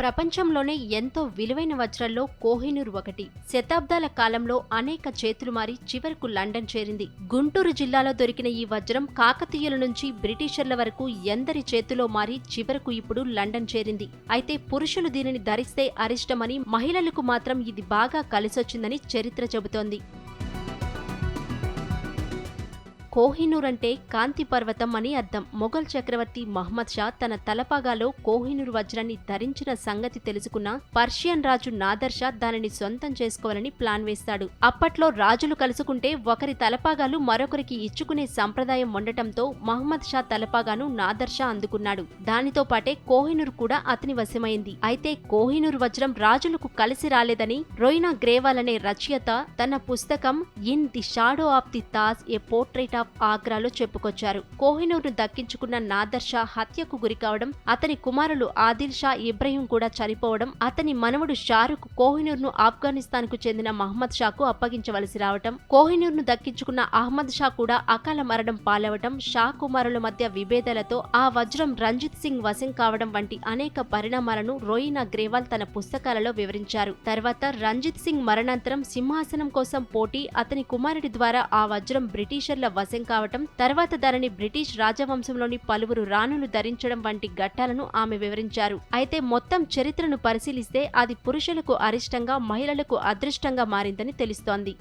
ప్రపంచంలోనే ఎంతో విలువైన వజ్రాల్లో కోహినూర్ ఒకటి. శతాబ్దాల కాలంలో అనేక చేతులు మారి చివరకు లండన్ చేరింది. గుంటూరు జిల్లాలో దొరికిన ఈ వజ్రం కాకతీయుల నుంచి బ్రిటిషర్ల వరకు ఎందరి చేతిలో మారి చివరకు ఇప్పుడు లండన్ చేరింది. అయితే పురుషులు దీనిని ధరిస్తే అరిష్టమని, మహిళలకు మాత్రం ఇది బాగా కలిసొచ్చిందని చరిత్ర చెబుతోంది. కోహినూర్ అంటే కాంతి పర్వతం అని అర్థం. మొఘల్ చక్రవర్తి మహ్మద్ షా తన తలపాగాలో కోహినూర్ వజ్రాన్ని ధరించిన సంగతి తెలుసుకున్న పర్షియన్ రాజు నాదర్ షా దానిని సొంతం చేసుకోవాలని ప్లాన్ వేస్తాడు. అప్పట్లో రాజులు కలుసుకుంటే ఒకరి తలపాగాలు మరొకరికి ఇచ్చుకునే సంప్రదాయం ఉండటంతో మహ్మద్ షా తలపాగాను నాదర్ షా అందుకున్నాడు. దానితో పాటే కోహినూర్ కూడా అతని వశమైంది. అయితే కోహినూర్ వజ్రం రాజులకు కలిసి రాలేదని రోయినా గ్రేవాల్ అనే రచయిత తన పుస్తకం in the shadow of the Taj a portrait ఆగ్రాలో చెప్పుకొచ్చారు. కోహినూర్ ను దక్కించుకున్న నాదర్ షా హత్యకు గురికావడం, అతని కుమారులు ఆదిల్ షా, ఇబ్రహీం కూడా చనిపోవడం, అతని మనవడు షారుఖ్ కోహినూర్ ను ఆఫ్ఘనిస్తాన్ కు చెందిన మహ్మద్ షాకు అప్పగించవలసి రావటం, కోహినూర్ ను దక్కించుకున్న అహ్మద్ షా కూడా అకాల మరణం పాలవటం, షా కుమారుల మధ్య విభేదాలతో ఆ వజ్రం రంజిత్ సింగ్ వశం కావడం వంటి అనేక పరిణామాలను రోయినా గ్రేవాల్ తన పుస్తకాలలో వివరించారు. తర్వాత రంజిత్ సింగ్ మరణాంతరం సింహాసనం కోసం పోటీ, అతని కుమారుడి ద్వారా ఆ వజ్రం బ్రిటిషర్ల వశం కావటం, తర్వాత దానిని బ్రిటిష్ రాజవంశంలోని పలువురు రాణులు ధరించడం వంటి ఘట్టాలను ఆమె వివరించారు. అయితే మొత్తం చరిత్రను పరిశీలిస్తే అది పురుషులకు అరిష్టంగా, మహిళలకు అదృష్టంగా మారిందని తెలుస్తోంది.